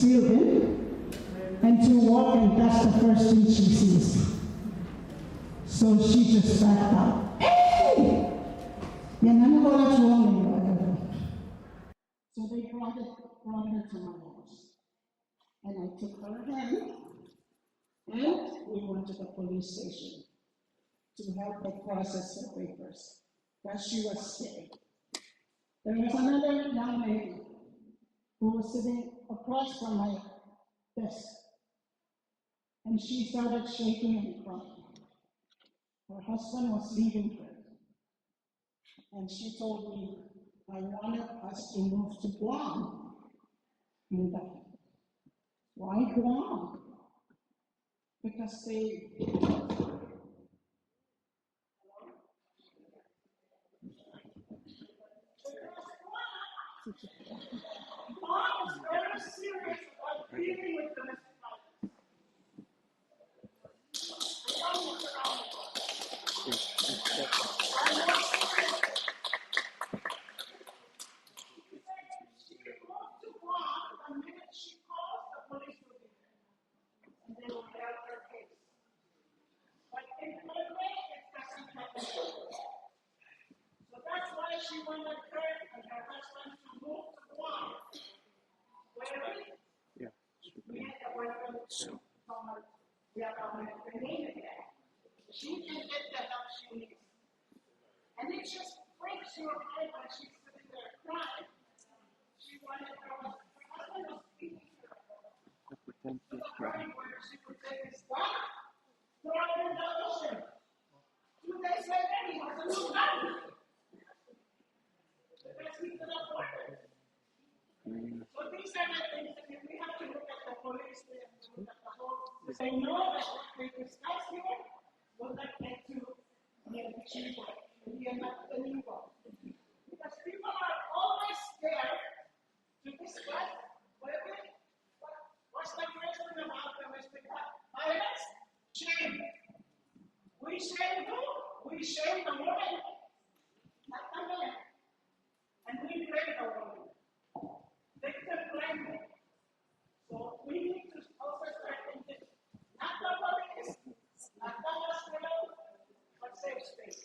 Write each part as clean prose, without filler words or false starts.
building and to walk, and that's the first thing she sees. So she just backed out. Hey! Yan ano wala whatever. So they brought her to my house. And I took her hand and we went to the police station to help her process her papers. Because she was scared. There was another young lady who was sitting across from my desk. And she started shaking and crying. Her husband was leaving her. And she told me, I wanted us to move to Guam. And why Guam? Because they Guam is very serious about dealing with domestic violence. She wanted her and her husband to move to Guam, where we had a boyfriend from Federated. She can get the help she needs. And it just breaks your heart when she's sitting there crying. She wanted her husband was beating her. To the point where she would take his gun, throw it in the ocean. 2 days later, he has a new gun. So these are the things that we have to look at the police, we have to look at the whole. They know that what we discuss here will not get to the cheaper. We are not the new one. Because people are always scared to discuss what's the question about domestic violence? Shame. We shame who? We shame the woman, not the man. And we blame the woman. Victim blaming. So we need to also start thinking, not the police, not the hospital, but safe space.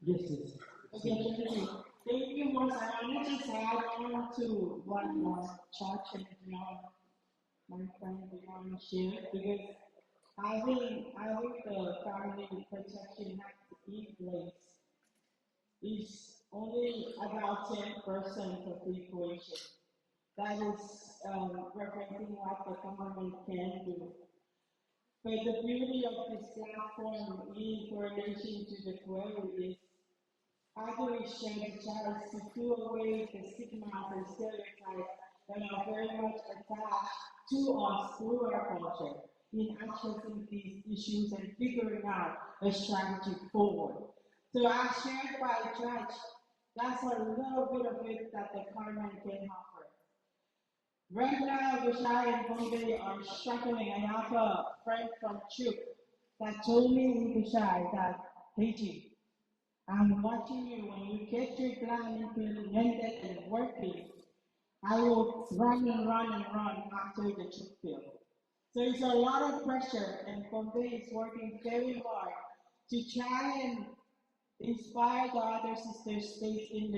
Yes, yes. Okay, thank you much. I want to just add on to what Chuuk and my friend Beyond shared, because I think the family protection has to be placed. It's only about 10% of the equation. That is representing what the government can do. But the beauty of this platform in coordination to the query is how do we share the chance to do away the stigma and stereotypes that are very much attached to us through our culture in accessing these issues and figuring out a strategy forward. So as shared by Judge, that's a little bit of it that the Carmen can offer. Right now, Vishal and Bombay are struggling. I have a friend from Chuuk that told me in Vishal that, hey G, I'm watching you. When you get your plan implemented and working, I will run and run and run after the Chuuk field. So it's a lot of pressure, and Bombay is working very hard to try and inspire the other sister states in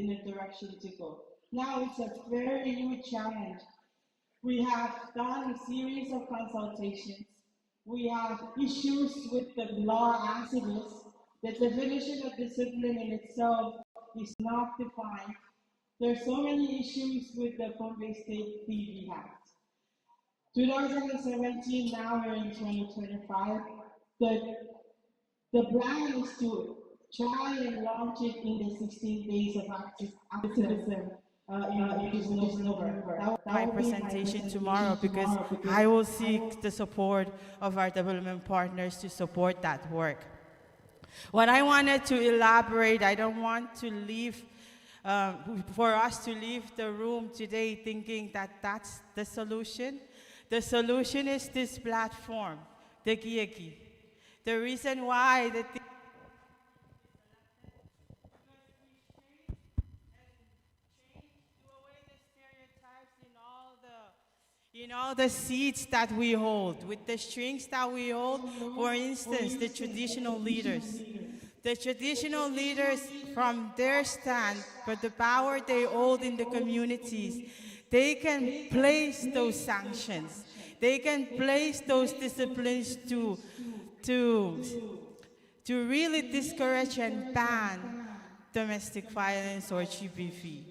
the direction to go. Now it's a very huge challenge. We have done a series of consultations. We have issues with the law as it is. The definition of discipline in itself is not defined. There's so many issues with the Bombay State TV Act. 2017, now we're in 2025. The plan is to try and launch it in the 16 days of activism in November. My presentation tomorrow because I will seek the support of our development partners to support that work. What I wanted to elaborate, I don't want to leave for us to leave the room today thinking that that's the solution. The solution is this platform, the KIEKI. The reason why the in all the seats that we hold, with the strings that we hold, for instance, the traditional leaders. The traditional leaders, from their stand, but the power they hold in the communities, they can place those sanctions. They can place those disciplines to really discourage and ban domestic violence or GBV.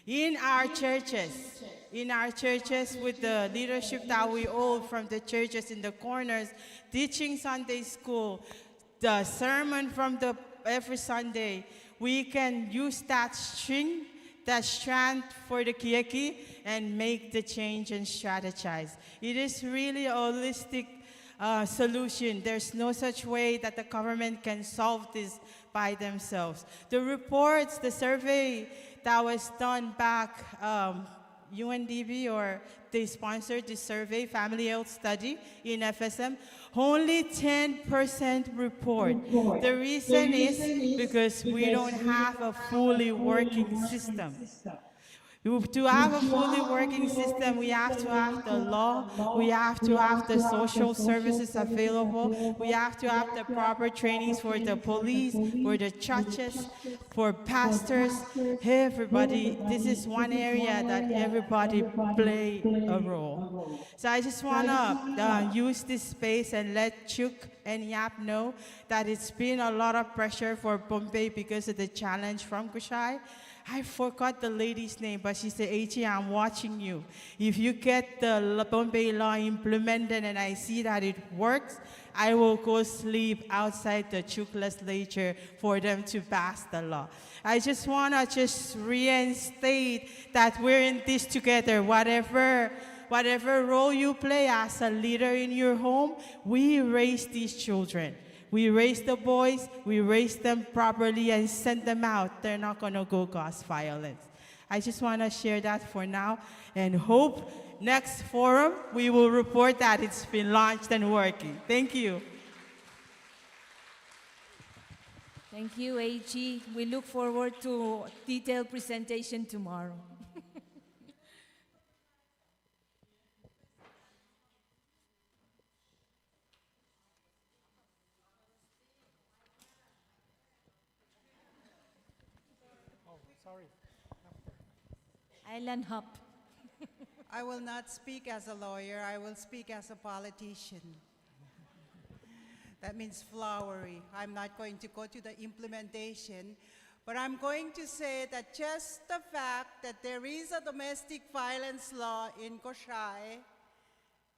In our churches with the leadership that we hold from the churches in the corners, teaching Sunday school, the sermon from every Sunday, we can use that string, that strand for the KIEKI and make the change and strategize. It is really a holistic solution. There's no such way that the government can solve this by themselves. The reports, the survey that was done back, UNDP, or they sponsored the survey, Family Health Study in FSM, only 10% report. The reason is because we don't have a fully working system. To have a fully working system, we have to have the law, we have to have the social services available, we have to have the proper trainings for the police, for the churches, for pastors, everybody. This is one area that everybody play a role. So I just want to use this space and let Chuuk and Yap know that it's been a lot of pressure for Bombay because of the challenge from Kushai. I forgot the lady's name, but she said, AG, I'm watching you. If you get the Bombay law implemented and I see that it works, I will go sleep outside the Chuuk legislature for them to pass the law. I just want to reinstate that we're in this together. Whatever role you play as a leader in your home, we raise these children. We raise the boys, we raise them properly and send them out. They're not going to go cause violence. I just want to share that for now and hope next forum we will report that it's been launched and working. Thank you. Thank you, AG. We look forward to a detailed presentation tomorrow. Island Hop. I will not speak as a lawyer, I will speak as a politician. That means flowery. I'm not going to go to the implementation, but I'm going to say that just the fact that there is a domestic violence law in Koshai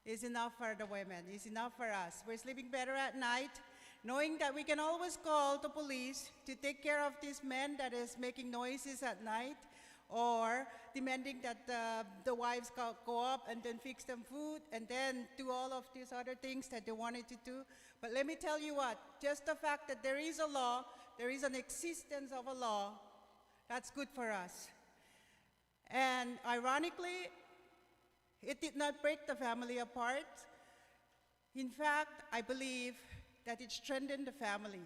is enough for the women, is enough for us. We're sleeping better at night, knowing that we can always call the police to take care of these men that is making noises at night, or demanding that the wives go up and then fix them food and then do all of these other things that they wanted to do. But let me tell you what, just the fact that there is a law, there is an existence of a law, that's good for us. And ironically, it did not break the family apart. In fact, I believe that it strengthened the family.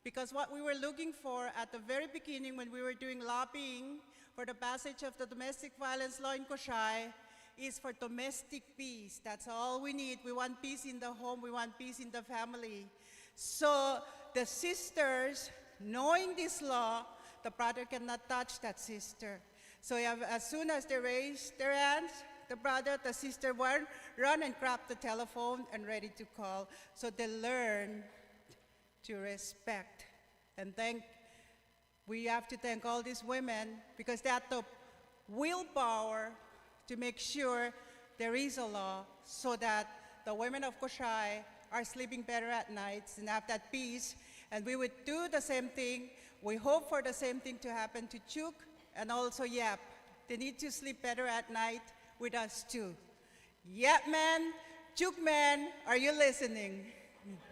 Because what we were looking for at the very beginning when we were doing lobbying for the passage of the domestic violence law in Koshai is for domestic peace. That's all we need. We want peace in the home. We want peace in the family. So the sisters, knowing this law, the brother cannot touch that sister. So as soon as they raise their hands, the brother, the sister run and grab the telephone and ready to call. So they learn to respect and we have to thank all these women because they have the willpower to make sure there is a law so that the women of Koshai are sleeping better at night and have that peace. And we would do the same thing. We hope for the same thing to happen to Chuuk and also Yap. They need to sleep better at night with us too. Yap man, Chuuk man, are you listening?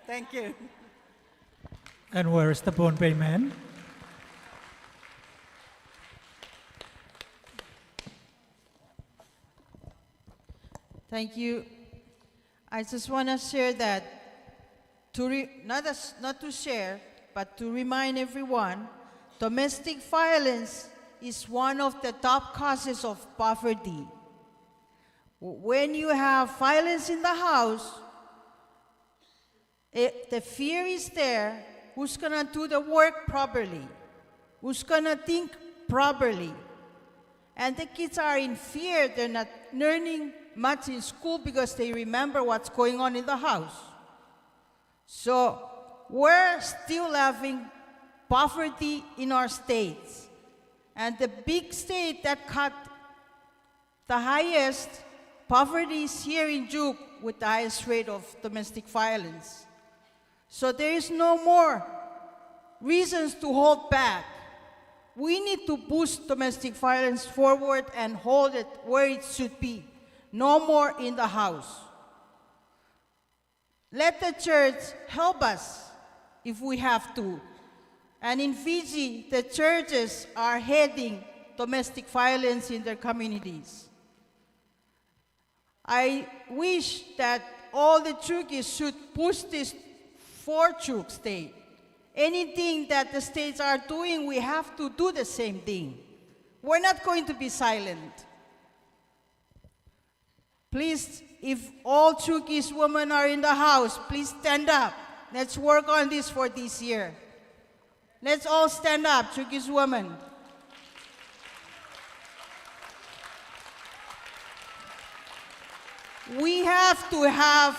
Thank you. And where is the Bombay man? Thank you. I just want to share that, not to share, but to remind everyone, domestic violence is one of the top causes of poverty. When you have violence in the house, the fear is there. Who's going to do the work properly? Who's going to think properly? And the kids are in fear. They're not learning much in school because they remember what's going on in the house. So we're still having poverty in our states. And the big state that cut the highest poverty is here in Chuuk with the highest rate of domestic violence. So there is no more reasons to hold back. We need to boost domestic violence forward and hold it where it should be. No more in the house. Let the church help us if we have to. And in Fiji, the churches are heading domestic violence in their communities. I wish that all the Chuukis should push this for Chuuk state. Anything that the states are doing, we have to do the same thing. We're not going to be silent. Please, if all Chuukis women are in the house, please stand up. Let's work on this for this year. Let's all stand up, Chuukis women. We have to have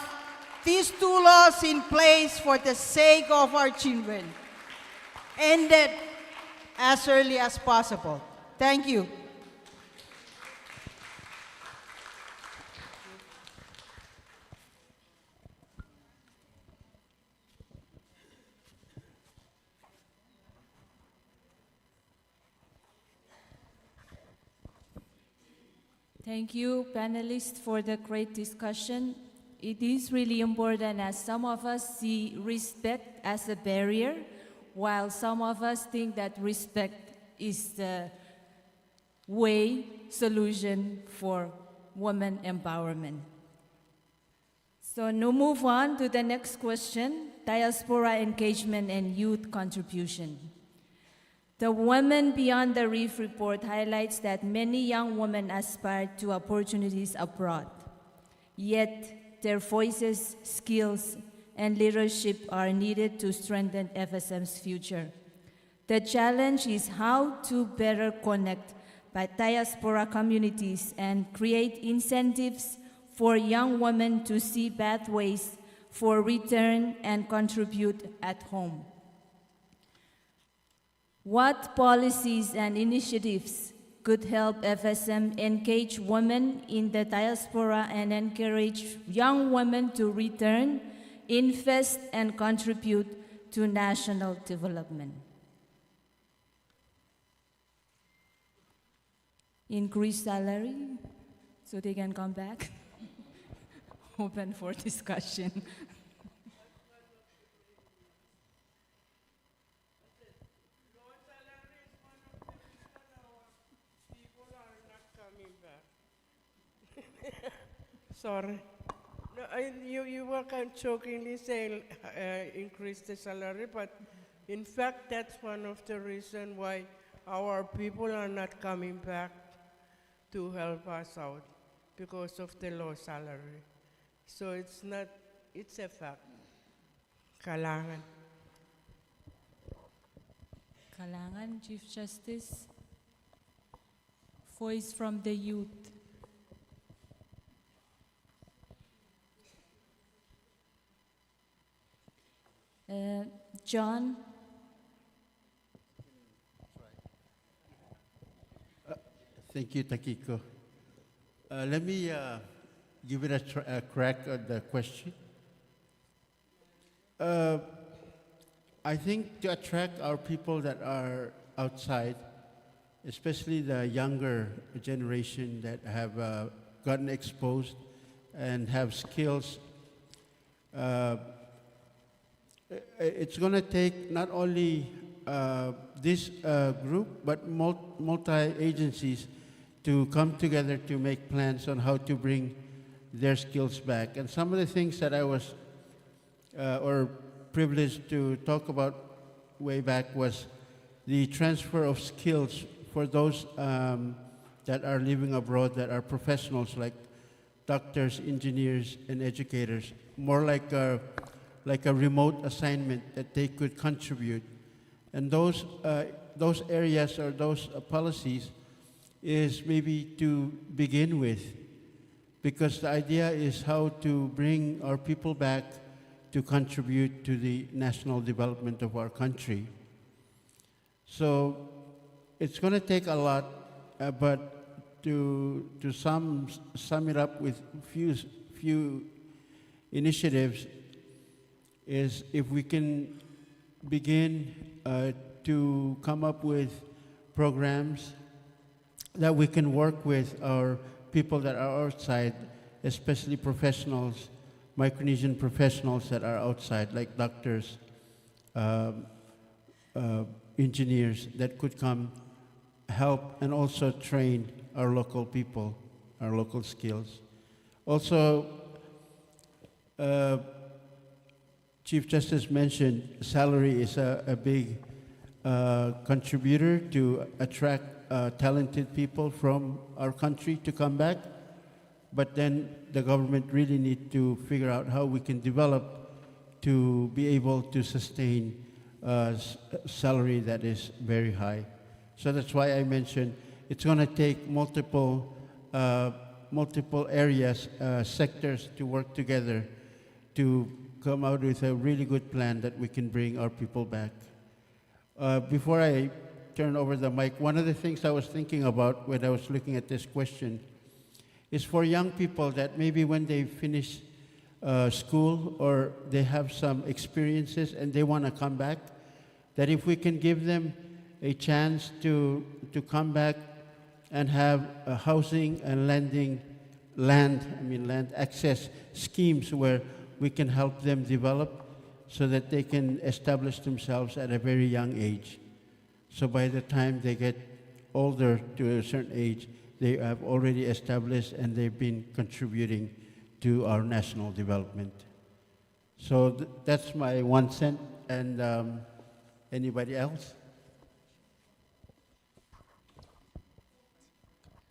these two laws in place for the sake of our children. Ended as early as possible. Thank you. Thank you, panelists, for the great discussion. It is really important, as some of us see respect as a barrier, while some of us think that respect is the solution for women empowerment. So now move on to the next question, diaspora engagement and youth contribution. The Women Beyond the Reef report highlights that many young women aspire to opportunities abroad, yet their voices, skills, and leadership are needed to strengthen FSM's future. The challenge is how to better connect by diaspora communities and create incentives for young women to see pathways for return and contribute at home. What policies and initiatives could help FSM engage women in the diaspora and encourage young women to return, invest, and contribute to national development? Increase salary so they can come back? Open for discussion. Sorry. No, you were kind of jokingly saying increase the salary, but in fact, that's one of the reasons why our people are not coming back to help us out, because of the low salary. So it's not, it's a fact. Kailangan. Kailangan, Chief Justice. Voice from the youth. John? Thank you, Takiko. Let me give it a crack at the question. I think to attract our people that are outside, especially the younger generation that have gotten exposed and have skills, it's going to take not only this group, but multi-agencies to come together to make plans on how to bring their skills back. And some of the things that I was or privileged to talk about way back was the transfer of skills for those that are living abroad that are professionals like doctors, engineers, and educators, more like a remote assignment that they could contribute. And those areas or those policies is maybe to begin with, because the idea is how to bring our people back to contribute to the national development of our country. So it's going to take a lot, but to sum it up with few initiatives is if we can begin to come up with programs that we can work with our people that are outside, especially professionals, Micronesian professionals that are outside, like doctors, engineers that could come help and also train our local people, our local skills. Also, Chief Justice mentioned salary is a big contributor to attract talented people from our country to come back. But then the government really need to figure out how we can develop to be able to sustain salary that is very high. So that's why I mentioned it's going to take multiple areas, sectors to work together to come out with a really good plan that we can bring our people back. Before I turn over the mic, one of the things I was thinking about when I was looking at this question is for young people that maybe when they finish school or they have some experiences and they want to come back, that if we can give them a chance to come back and have a housing and land access schemes where we can help them develop so that they can establish themselves at a very young age. So by the time they get older to a certain age, they have already established and they've been contributing to our national development. So that's my 1 cent. And anybody else?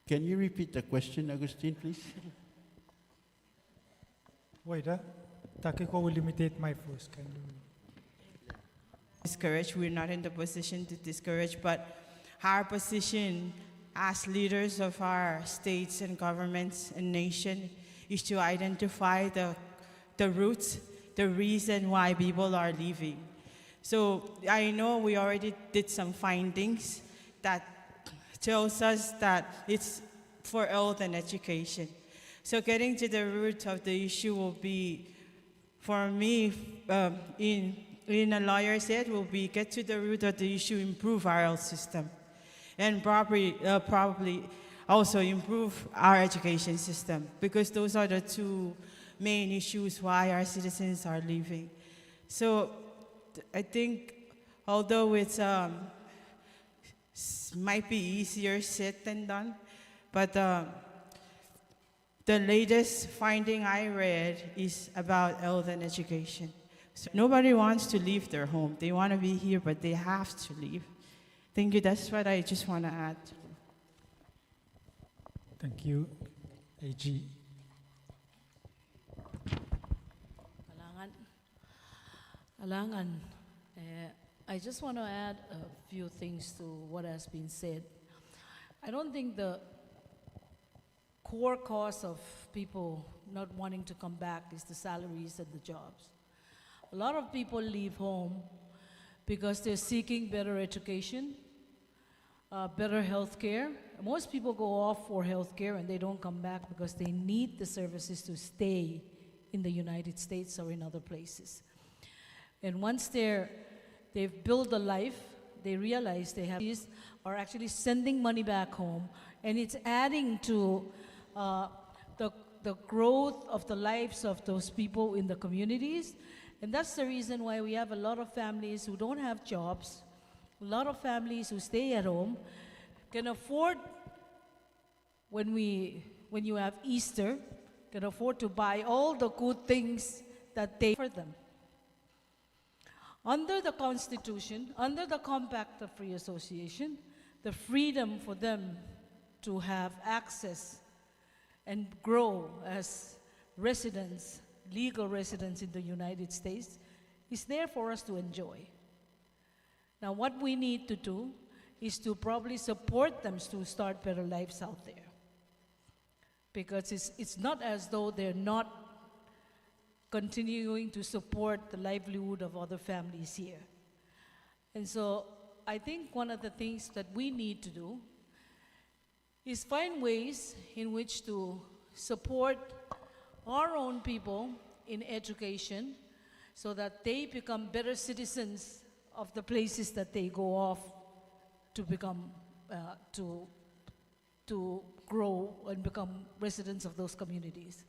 Can you repeat the question, Agustin, please? Wait, Takiko will limitate my first. Can you? Discourage. We're not in the position to discourage, but our position as leaders of our states and governments and nation is to identify the roots, the reason why people are leaving. So I know we already did some findings that tells us that it's for health and education. So getting to the root of the issue will be, for me, in a lawyer's head, will be get to the root of the issue, improve our health system, and probably also improve our education system, because those are the two main issues why our citizens are leaving. So I think although it's might be easier said than done, but the latest finding I read is about health and education. So nobody wants to leave their home. They want to be here, but they have to leave. Thank you. That's what I just want to add. Thank you, AG. Alangan, I just want to add a few things to what has been said. I don't think the core cause of people not wanting to come back is the salaries and the jobs. A lot of people leave home because they're seeking better education, better health care. Most people go off for health care and they don't come back because they need the services to stay in the United States or in other places. And once they've built a life, they realize they have are actually sending money back home, and it's adding to the growth of the lives of those people in the communities. And that's the reason why we have a lot of families who don't have jobs, a lot of families who stay at home, can afford, when you have Easter, can afford to buy all the good things that they for them. Under the Constitution, under the Compact of Free Association, the freedom for them to have access and grow as residents, legal residents in the United States, is there for us to enjoy. Now, what we need to do is to probably support them to start better lives out there. Because it's not as though they're not continuing to support the livelihood of other families here. And so I think one of the things that we need to do is find ways in which to support our own people in education so that they become better citizens of the places that they go off to become, to grow and become residents of those communities.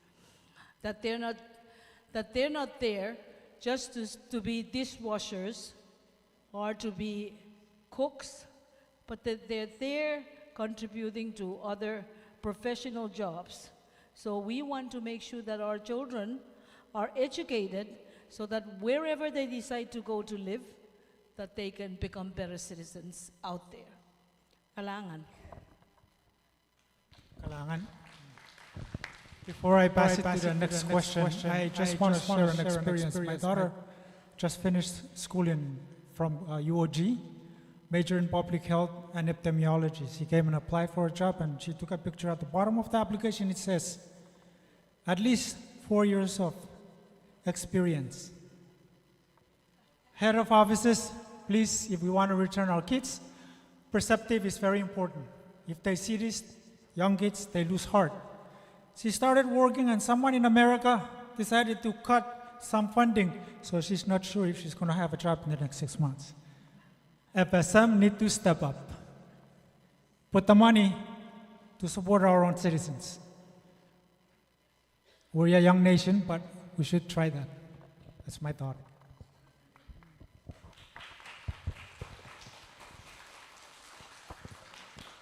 That they're not there just to be dishwashers or to be cooks, but that they're there contributing to other professional jobs. So we want to make sure that our children are educated so that wherever they decide to go to live, that they can become better citizens out there. Kailangan. Kailangan. Before I pass it to the next question, I just want to share an experience. My daughter just finished school from UOG, major in public health and epidemiology. She came and applied for a job, and she took a picture. At the bottom of the application, it says, at least 4 years of experience. Head of offices, please, if we want to return our kids, perceptive is very important. If they see these young kids, they lose heart. She started working, and someone in America decided to cut some funding, so she's not sure if she's going to have a job in the next 6 months. FSM need to step up. Put the money to support our own citizens. We're a young nation, but we should try that. That's my thought.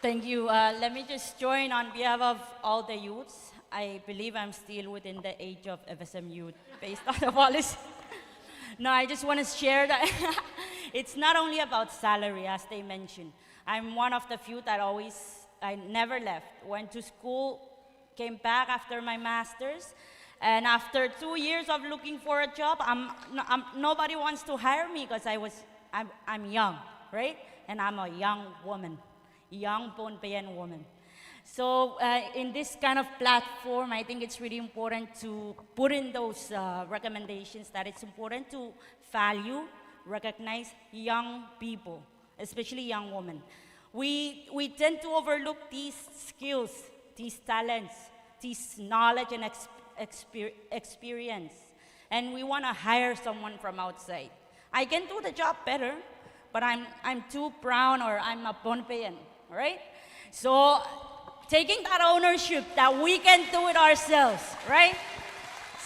Thank you. Let me just join on behalf of all the youths. I believe I'm still within the age of FSM youth based on the policy. No, I just want to share that it's not only about salary, as they mentioned. I'm one of the few that I never left. Went to school, came back after my master's, and after 2 years of looking for a job, nobody wants to hire me because I'm young, right? And I'm a young woman. Young Pohnpeian woman. So in this kind of platform, I think it's really important to put in those recommendations that it's important to value, recognize young people, especially young women. We tend to overlook these skills, these talents, this knowledge and experience, and we want to hire someone from outside. I can do the job better, but I'm too brown or I'm a Pohnpeian. Right? So taking that ownership that we can do it ourselves, right?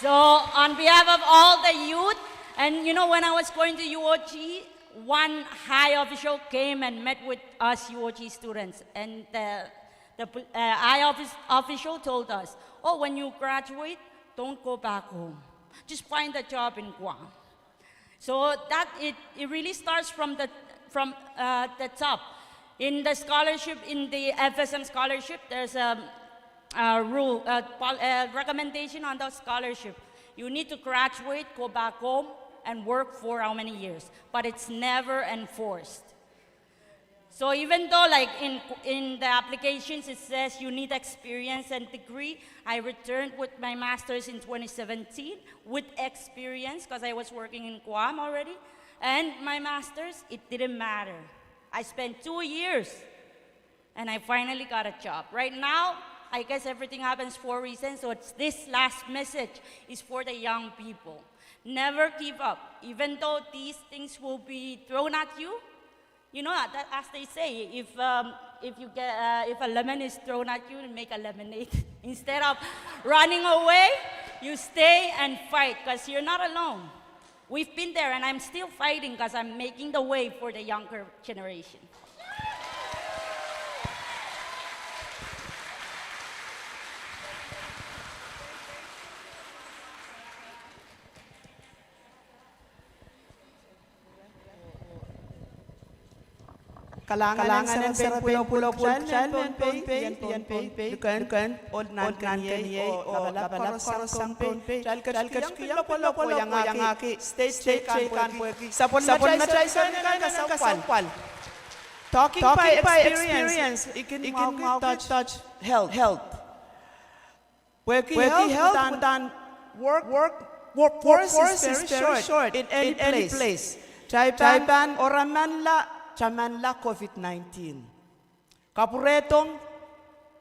So on behalf of all the youth, and you know, when I was going to UOG, one high official came and met with us UOG students, and the high official told us, oh, when you graduate, don't go back home. Just find a job in Guam. So that it really starts from the top. In the scholarship, in the FSM scholarship, there's a recommendation on the scholarship. You need to graduate, go back home, and work for how many years? But it's never enforced. So even though like in the applications it says you need experience and degree, I returned with my master's in 2017 with experience because I was working in Guam already. And my master's, it didn't matter. I spent 2 years, and I finally got a job. Right now, I guess everything happens for a reason, so this last message is for the young people. Never give up. Even though these things will be thrown at you, you know, that, as they say, if a lemon is thrown at you, make a lemonade. Instead of running away, you stay and fight, because you're not alone. We've been there, and I'm still fighting because I'm making the way for the younger generation. Kalangan ng sarapin pulo chalmen pay, yan pay, dukan, od nan kanye, o labalap sang pay, chal kiyang polo yang aki, state kan pueki, sapon na chay sa kasawpal. Talking by experience, it can touch health. Pueki health dan workforce is very short in any place. Chay ban oraman la Chamanla COVID-19. Kapuretong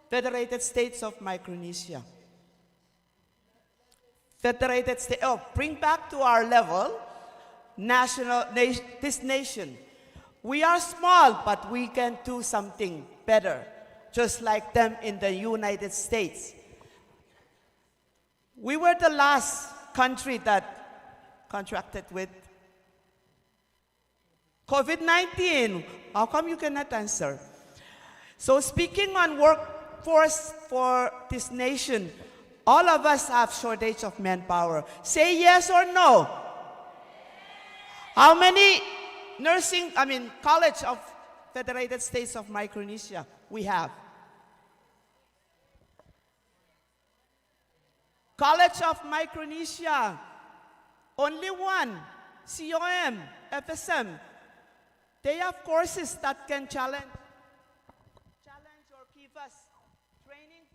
Federated States of Micronesia. Federated States, bring back to our level, this nation. We are small, but we can do something better, just like them in the United States. We were the last country that contracted with COVID-19, how come you cannot answer? So speaking on workforce for this nation, all of us have shortage of manpower. Say yes or no. How many college of Federated States of Micronesia we have? College of Micronesia, only one, COM, FSM. They have courses that can challenge or give us training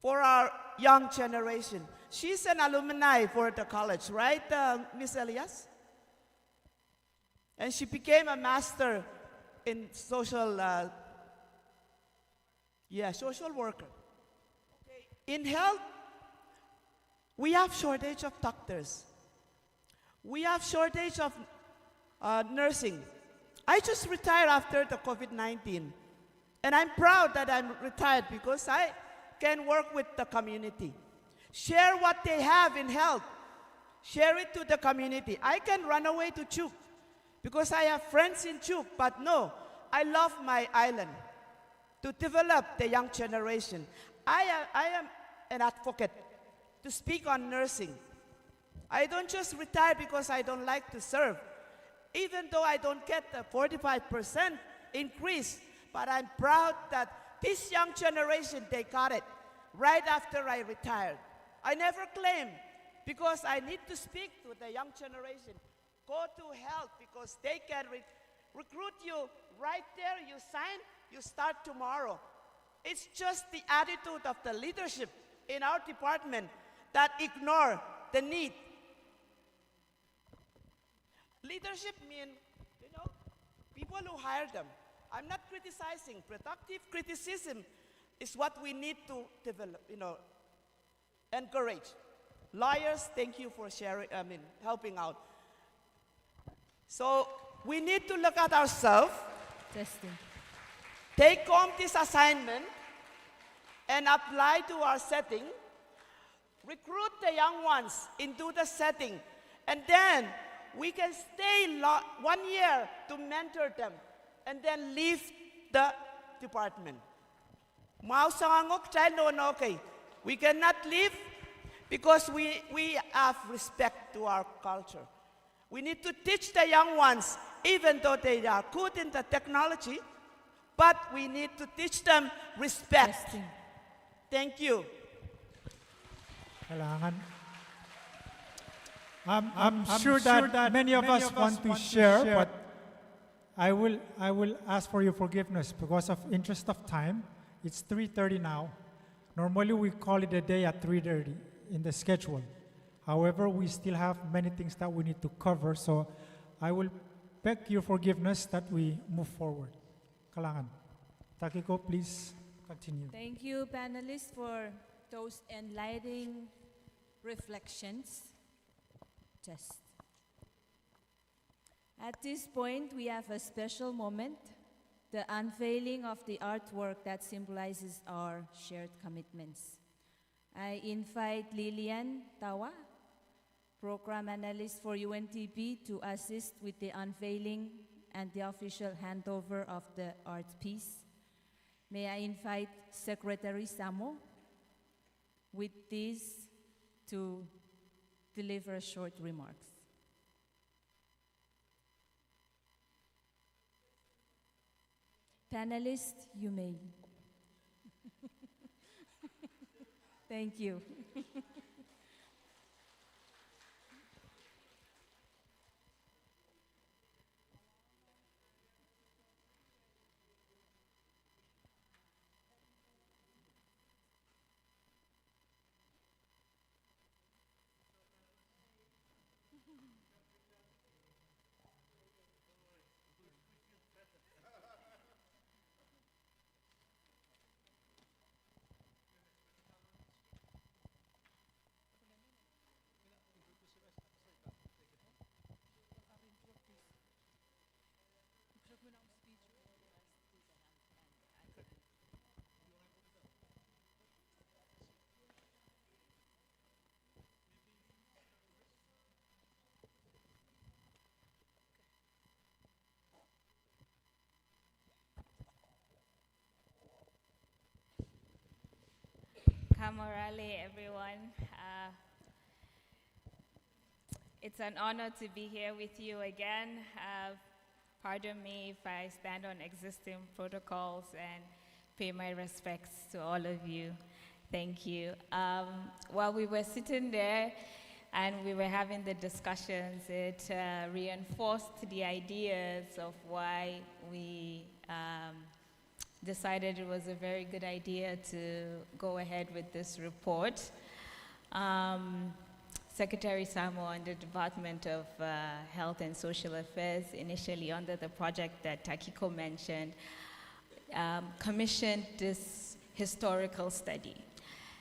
for our young generation. She's an alumni for the college, right, Miss Elias? And she became a master in social worker. Okay. In health, we have shortage of doctors. We have shortage of nursing. I just retired after the COVID-19. And I'm proud that I'm retired because I can work with the community. Share what they have in health. Share it to the community. I can run away to Chuuk because I have friends in Chuuk, but no, I love my island to develop the young generation. I am an advocate to speak on nursing. I don't just retire because I don't like to serve, even though I don't get the 45% increase, but I'm proud that this young generation, they got it right after I retired. I never claim because I need to speak to the young generation. Go to health because they can recruit you right there. You sign, you start tomorrow. It's just the attitude of the leadership in our department that ignore the need. Leadership means, people who hire them. I'm not criticizing. Productive criticism is what we need to develop, encourage. Lawyers, thank you for helping out. So we need to look at ourselves, take home this assignment, and apply to our setting, recruit the young ones into the setting, and then we can stay 1 year to mentor them, and then leave the department. We cannot leave because we have respect to our culture. We need to teach the young ones, even though they are good in the technology, but we need to teach them respect. Thank you. Kailangan. I'm sure that many of us want to share, but I will ask for your forgiveness because of interest of time. It's 3:30 now. Normally we call it a day at 3:30 in the schedule. However, we still have many things that we need to cover, so I will beg your forgiveness that we move forward. Kalangan. Takiko, please continue. Thank you, panelists, for those enlightening reflections. At this point, we have a special moment, the unveiling of the artwork that symbolizes our shared commitments. I invite Lilian Tawa, Program Analyst for UNTP, to assist with the unveiling and the official handover of the art piece. May I invite Secretary Samo with this to deliver short remarks. Panelists, you may. Thank you. Kamorale, everyone. It's an honor to be here with you again. Pardon me if I stand on existing protocols and pay my respects to all of you. Thank you. While we were sitting there and we were having the discussions, it reinforced the ideas of why we decided it was a very good idea to go ahead with this report. Secretary Samo and the Department of Health and Social Affairs, initially under the project that Takiko mentioned, commissioned this historical study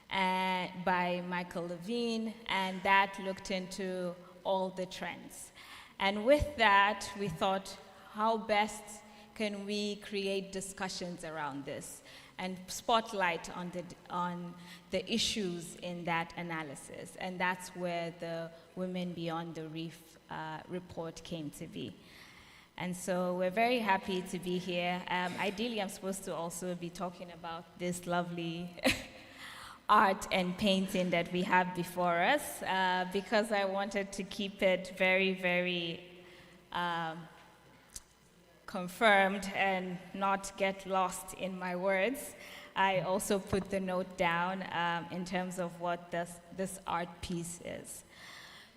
by Michael Levine, and that looked into all the trends. And with that, we thought, how best can we create discussions around this and spotlight on the issues in that analysis? And that's where the Women Beyond the Reef report came to be. And so we're very happy to be here. Ideally, I'm supposed to also be talking about this lovely art and painting that we have before us, because I wanted to keep it very, very confirmed and not get lost in my words. I also put the note down in terms of what this art piece is.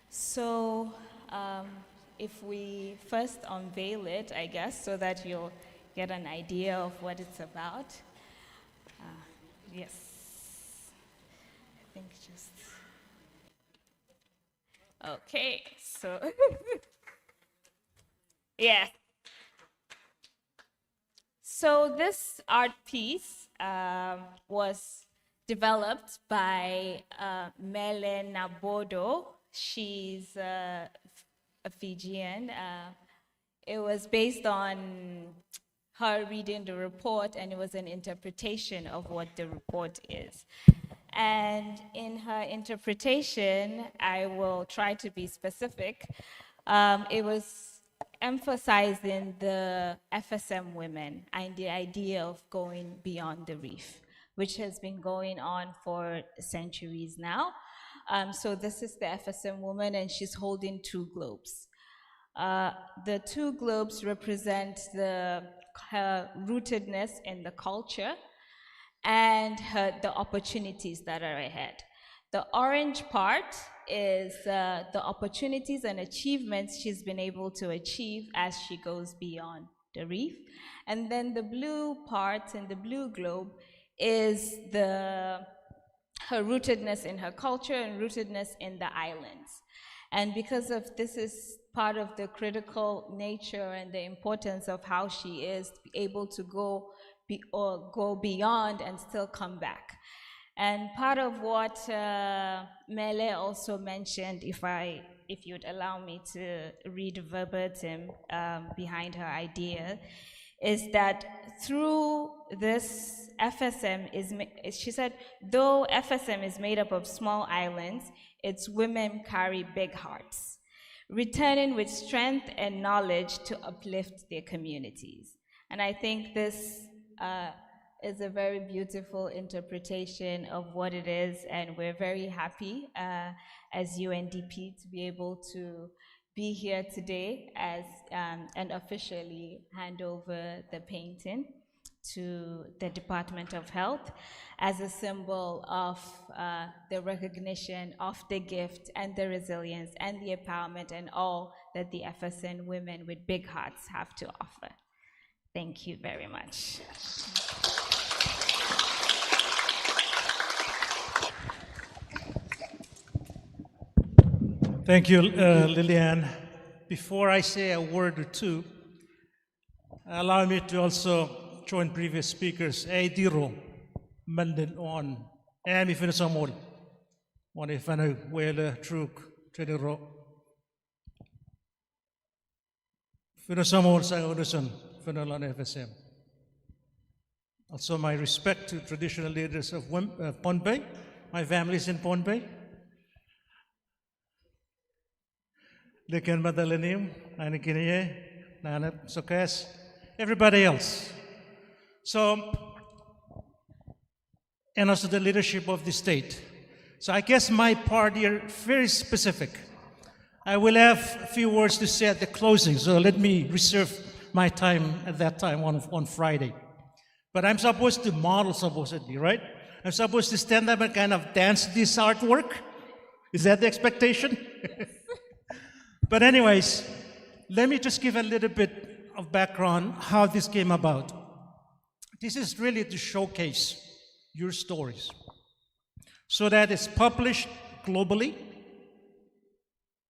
So if we first unveil it, I guess, so that you'll get an idea of what it's about. Yes. I think just... Okay, so... yeah. So this art piece was developed by Mele Nabodo. She's a Fijian. It was based on her reading the report, and it was an interpretation of what the report is. And in her interpretation, I will try to be specific. It was emphasizing the FSM women and the idea of going beyond the reef, which has been going on for centuries now. So this is the FSM woman, and she's holding two globes. The two globes represent her rootedness in the culture and the opportunities that are ahead. The orange part is the opportunities and achievements she's been able to achieve as she goes beyond the reef. And then the blue part in the blue globe is her rootedness in her culture and rootedness in the islands. And because of this is part of the critical nature and the importance of how she is able to go beyond and still come back. And part of what Mele also mentioned, if you'd allow me to read verbatim behind her idea, is that through this FSM she said, though FSM is made up of small islands, its women carry big hearts, returning with strength and knowledge to uplift their communities. And I think this is a very beautiful interpretation of what it is, and we're very happy as UNDP to be able to be here today and officially hand over the painting. to the Department of Health as a symbol of the recognition of the gift and the resilience and the empowerment and all that the FSN women with big hearts have to offer. Thank you very much. Thank you, Lillian. Before I say a word or two, allow me to also join previous speakers. Diro, Mandin on, Ami Finasamol, one Ifana Wela Chuuk, Tredero. Finasamol Sangodusan, Finalan FSM. Also, my respect to traditional leaders of Pond Bay. My family is in Pond Bay. Lekan Madalanim, Anakinie, Nana Sokas, everybody else. So, and also the leadership of the state. So I guess my part here very specific. I will have a few words to say at the closing, so let me reserve my time at that time on Friday. But I'm supposed to model supposedly, right? I'm supposed to stand up and kind of dance this artwork. Is that the expectation? But anyways, let me just give a little bit of background how this came about. This is really to showcase your stories so that it's published globally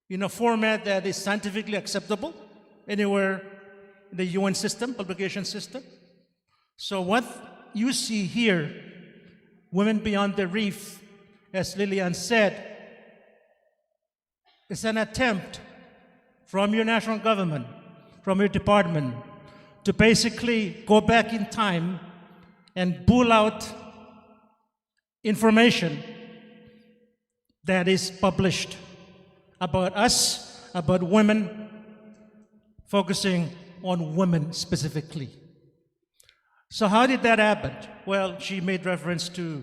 in a format that is scientifically acceptable anywhere in the UN system, publication system. So what you see here, Women Beyond the Reef, as Lillian said, is an attempt from your national government, from your department, to basically go back in time and pull out information that is published about us, about women, focusing on women specifically. So how did that happen? Well, she made reference to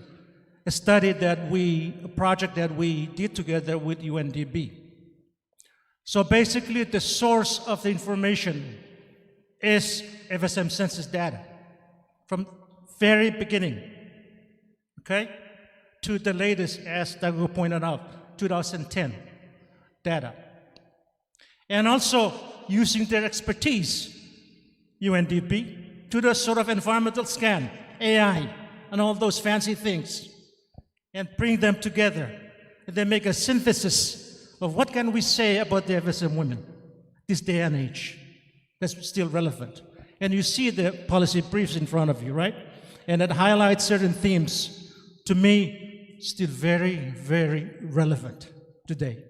a study a project that we did together with UNDP. So basically, the source of the information is FSM census data from very beginning, okay, to the latest, as Dago pointed out, 2010 data. And also using their expertise, UNDP, to the sort of environmental scan, AI, and all those fancy things, and bring them together. And they make a synthesis of what can we say about the FSM women this day and age that's still relevant. And you see the policy briefs in front of you, right? And it highlights certain themes, to me, still very, very relevant today.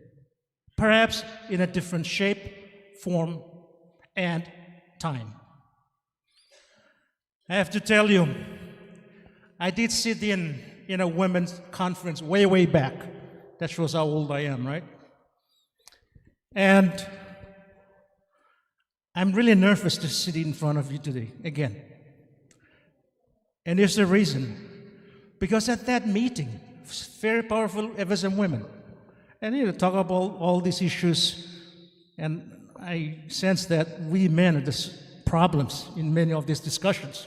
Perhaps in a different shape, form, and time. I have to tell you, I did sit in a women's conference way, way back. That shows how old I am, right? And I'm really nervous to sit in front of you today, again. And there's a reason. Because at that meeting, very powerful FSM women, and talk about all these issues, and I sense that we men are the problems in many of these discussions.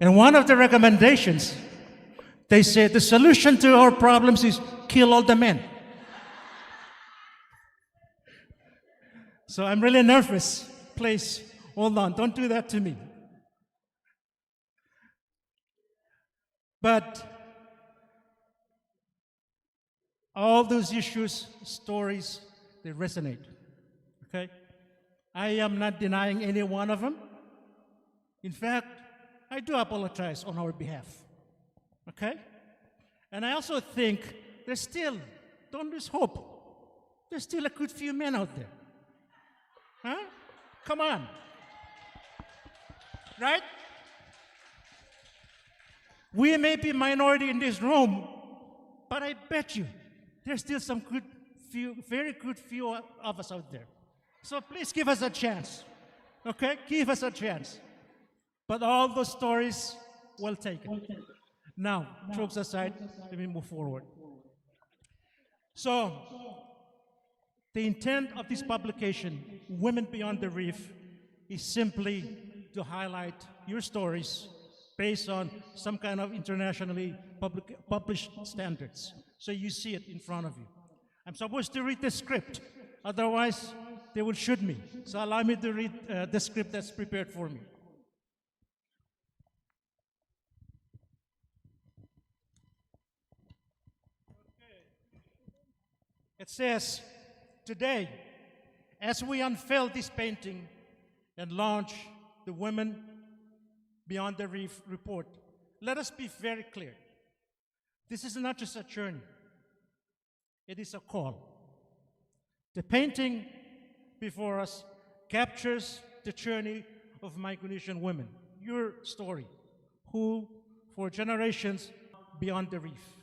And one of the recommendations, they said the solution to our problems is kill all the men. So I'm really nervous. Please, hold on, don't do that to me. But all those issues, stories, they resonate, okay? I am not denying any one of them. In fact, I do apologize on our behalf, okay? And I also think there's still, don't lose hope, there's still a good few men out there. Huh? Come on. Right? We may be minority in this room, but I bet you there's still some good few, very good few of us out there. So please give us a chance. Okay? Give us a chance. But all those stories, well taken. Now, jokes aside, let me move forward. So, the intent of this publication, Women Beyond the Reef, is simply to highlight your stories based on some kind of internationally published standards. So you see it in front of you. I'm supposed to read the script, otherwise they will shoot me. So allow me to read the script that's prepared for me. It says, today, as we unveil this painting and launch the Women Beyond the Reef report, let us be very clear. This is not just a journey, it is a call. The painting before us captures the journey of Micronesian women, your story, who for generations beyond the reef,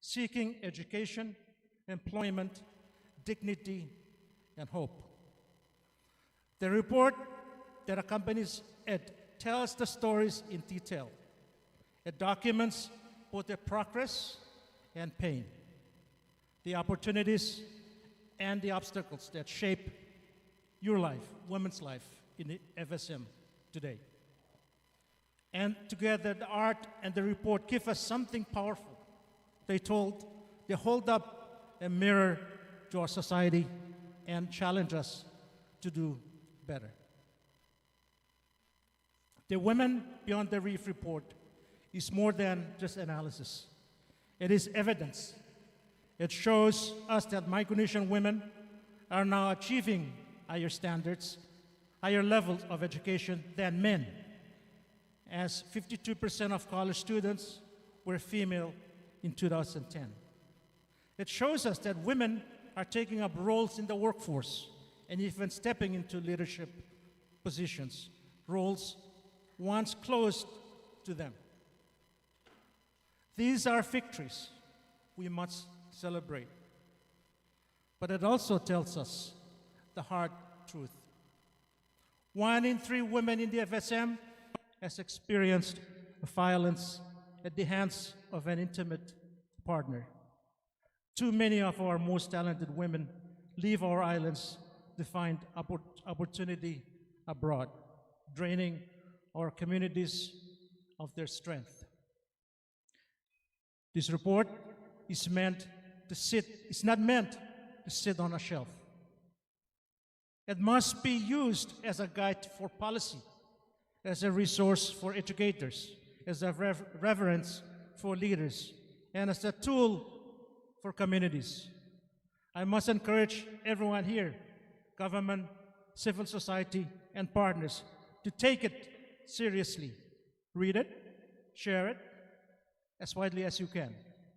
seeking education, employment, dignity, and hope. The report that accompanies it tells the stories in detail. It documents both the progress and pain, the opportunities and the obstacles that shape your life, women's life in the FSM today. And together, the art and the report give us something powerful. They hold up a mirror to our society and challenge us to do better. The Women Beyond the Reef report is more than just analysis. It is evidence. It shows us that Micronesian women are now achieving higher standards, higher levels of education than men, as 52% of college students were female in 2010. It shows us that women are taking up roles in the workforce and even stepping into leadership positions, roles once closed to them. These are victories we must celebrate. But it also tells us the hard truth. 1 in 3 women in the FSM has experienced violence at the hands of an intimate partner. Too many of our most talented women leave our islands to find opportunity abroad, draining our communities of their strength. This report is not meant to sit on a shelf. It must be used as a guide for policy, as a resource for educators, as a reference for leaders, and as a tool for communities. I must encourage everyone here, government, civil society, and partners, to take it seriously. Read it, share it as widely as you can.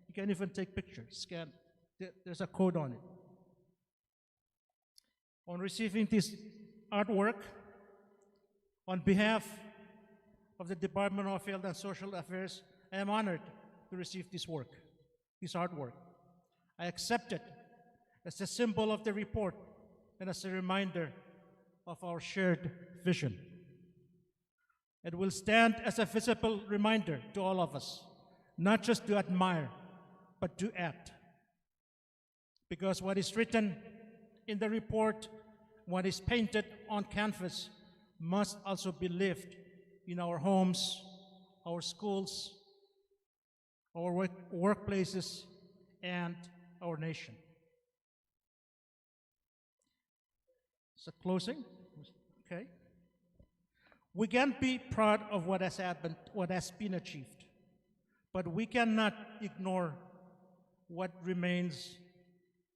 You can even take pictures, scan. There's a code on it. On receiving this artwork, on behalf of the Department of Health and Social Affairs, I am honored to receive this work, this artwork. I accept it as a symbol of the report and as a reminder of our shared vision. It will stand as a visible reminder to all of us, not just to admire, but to act. Because what is written in the report, what is painted on canvas, must also be lived in our homes, our schools, our workplaces, and our nation. So closing, okay. We can be proud of what has happened, what has been achieved, but we cannot ignore what remains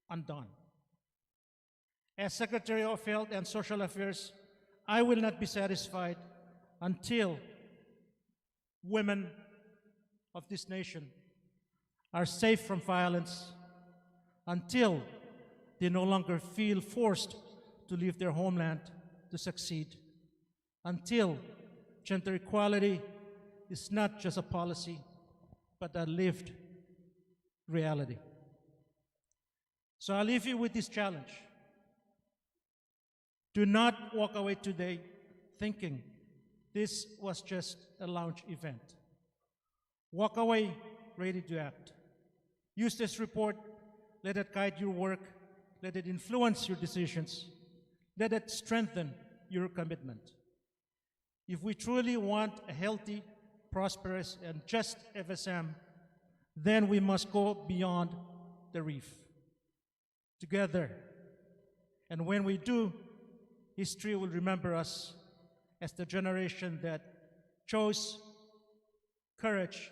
undone. As Secretary of Health and Social Affairs, I will not be satisfied until women of this nation are safe from violence, until they no longer feel forced to leave their homeland to succeed, until gender equality is not just a policy, but a lived reality. So I leave you with this challenge. Do not walk away today thinking this was just a launch event. Walk away ready to act. Use this report, let it guide your work, let it influence your decisions, let it strengthen your commitment. If we truly want a healthy, prosperous, and just FSM, then we must go beyond the reef together. And when we do, history will remember us as the generation that chose courage,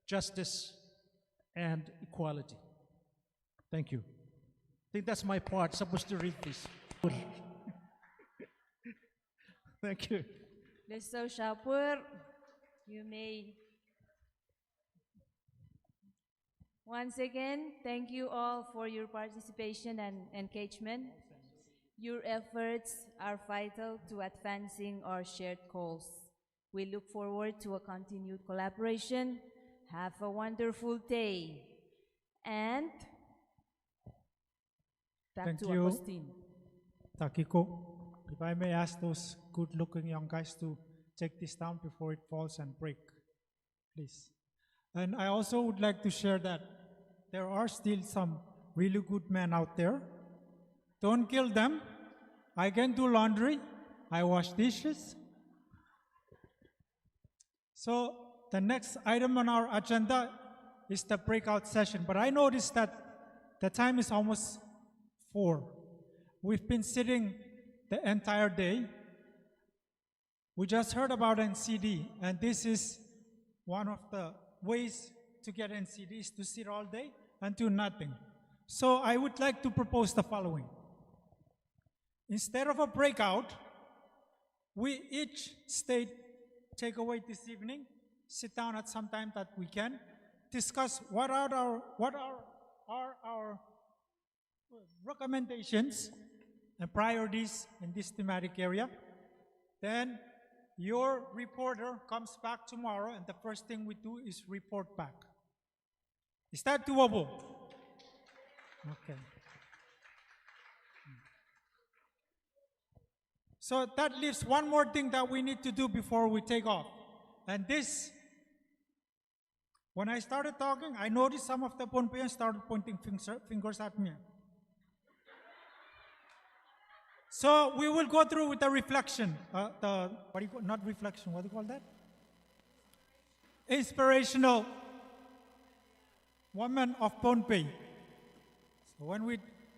justice, and equality. Thank you. I think that's my part. Supposed to read this. Thank you. Mr. Shapur, you may. Once again, thank you all for your participation and engagement. Your efforts are vital to advancing our shared goals. We look forward to a continued collaboration. Have a wonderful day. And back Thank to you. Agustin. Takiko, if I may ask those good-looking young guys to take this down before it falls and break, please. And I also would like to share that there are still some really good men out there. Don't kill them. I can do laundry. I wash dishes. So the next item on our agenda is the breakout session. But I noticed that the time is almost 4. We've been sitting the entire day. We just heard about NCD, and this is one of the ways to get NCDs, to sit all day and do nothing. So I would like to propose the following. Instead of a breakout, we each take away this evening, sit down at some time that we can, discuss what are our recommendations and priorities in this thematic area. Then your reporter comes back tomorrow, and the first thing we do is report back. Is that doable? Okay. So that leaves one more thing that we need to do before we take off. And this, when I started talking, I noticed some of the Pohnpeians started pointing fingers at me. So we will go through with the reflection. Not reflection, what do you call that? Inspirational woman of Pohnpei.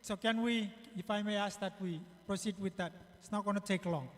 So can we, if I may ask that we proceed with that? It's not going to take long.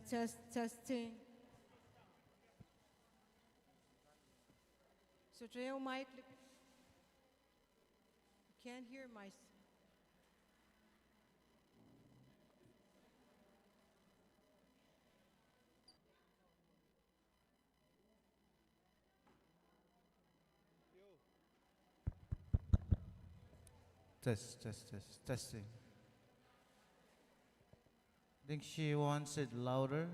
Just, testing. So, Joel, Mike, can't hear my. Testing. I think she wants it louder.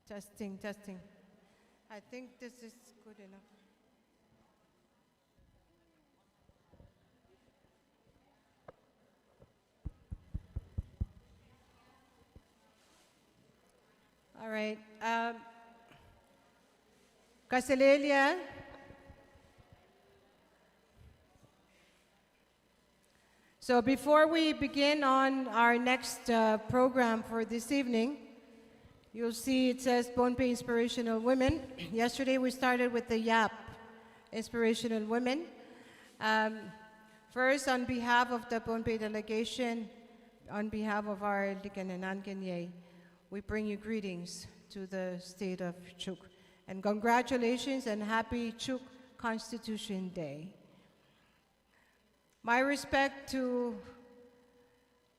Testing. I think this is good enough. All right. Kaselelia. So before we begin on our next program for this evening, you'll see it says Pohnpei Inspirational Women. Yesterday we started with the YAP Inspirational Women. First, on behalf of the Pohnpei delegation, on behalf of our Likanan Kenyay, we bring you greetings to the state of Chuuk. And congratulations and happy Chuuk Constitution Day. My respect to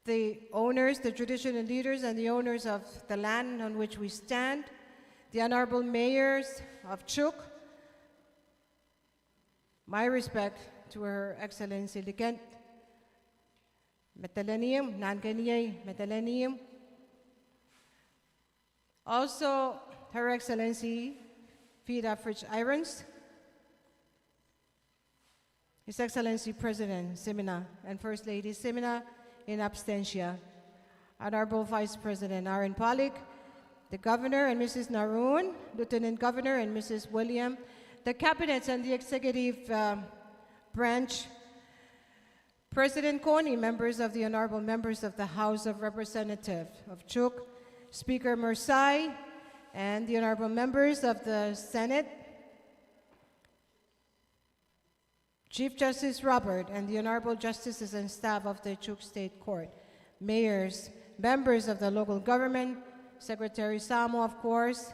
the owners, the traditional leaders, and the owners of the land on which we stand, the honorable mayors of Chuuk. My respect to Her Excellency Likent, Metalenium, Nankanyay, Metalenium. Also, Her Excellency Fida Fritz Irons, His Excellency President Simina, and First Lady Simina in absentia, Honorable Vice President Aaron Polik, the Governor and Mrs. Naroon, Lieutenant Governor and Mrs. William, the Cabinets and the Executive Branch, President Kony, members of the Honorable Members of the House of Representatives of Chuuk, Speaker Mersai, and the Honorable Members of the Senate, Chief Justice Robert, and the Honorable Justices and staff of the Chuuk State Court, mayors, members of the local government, Secretary Samo, of course,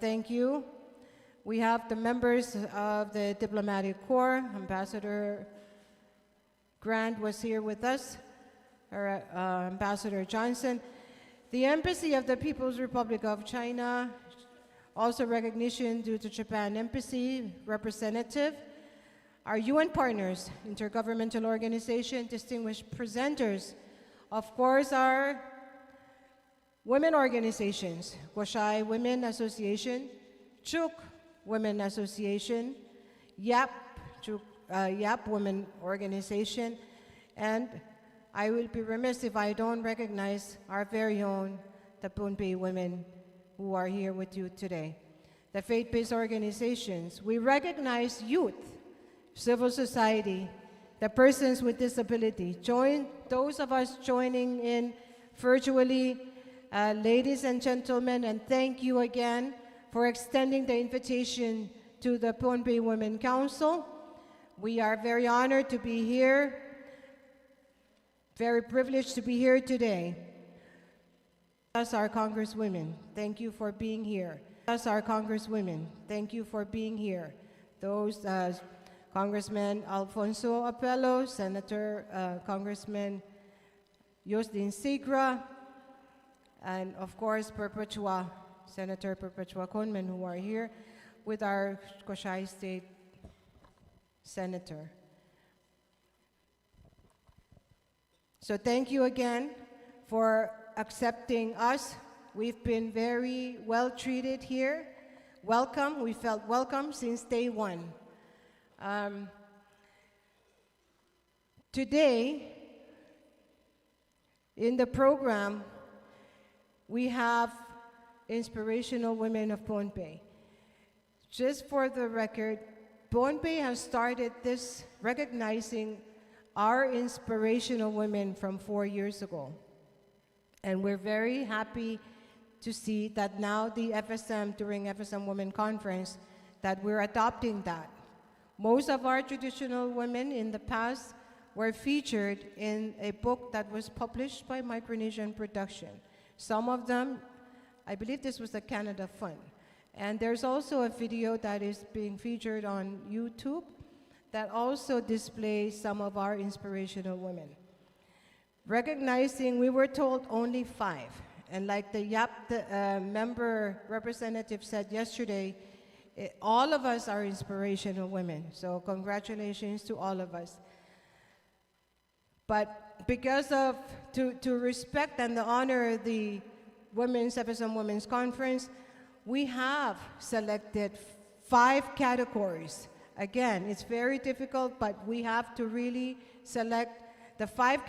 thank you. We have the members of the Diplomatic Corps. Ambassador Grant was here with us, Ambassador Johnson. The Embassy of the People's Republic of China, also recognition due to Japan Embassy representative, our UN partners, intergovernmental organization, distinguished presenters, of course, our women organizations, Goshai Women Association, Chuuk Women Association, YAP Women Organization, and I will be remiss if I don't recognize our very own, the Pohnpei women who are here with you today. The faith-based organizations, we recognize youth, civil society, the persons with disability. Those of us joining in virtually, ladies and gentlemen, and thank you again for extending the invitation to the Pohnpei Women Council. We are very honored to be here, very privileged to be here today. Us, our Congresswomen, thank you for being here. Us, our Congresswomen, thank you for being here. Those Congressman Alfonso Apello, Congressman Yosdin Sigra, and of course Senator Perpetua Conman, who are here with our Koshai State Senator. So thank you again for accepting us. We've been very well treated here. Welcome, we felt welcome since day one. Today, in the program, we have Inspirational Women of Pohnpei. Just for the record, Pohnpei has started this recognizing our inspirational women from 4 years ago. And we're very happy to see that now the FSM, during FSM Women Conference, that we're adopting that. Most of our traditional women in the past were featured in a book that was published by Micronesian Production. Some of them, I believe this was the Canada Fund. And there's also a video that is being featured on YouTube that also displays some of our inspirational women. Recognizing, we were told only 5. And like the member representative said yesterday, all of us are inspirational women. So congratulations to all of us. But because of, to respect and to honor the FSM Women's Conference, we have selected 5 categories. Again, it's very difficult, but we have to really select the 5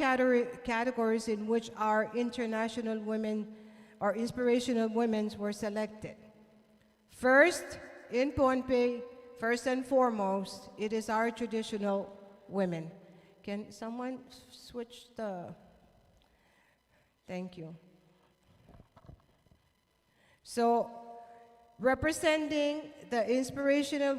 categories in which our international women, or inspirational women were selected. First, in Pohnpei, first and foremost, it is our traditional women. Can someone switch the, thank you. So, representing the inspirational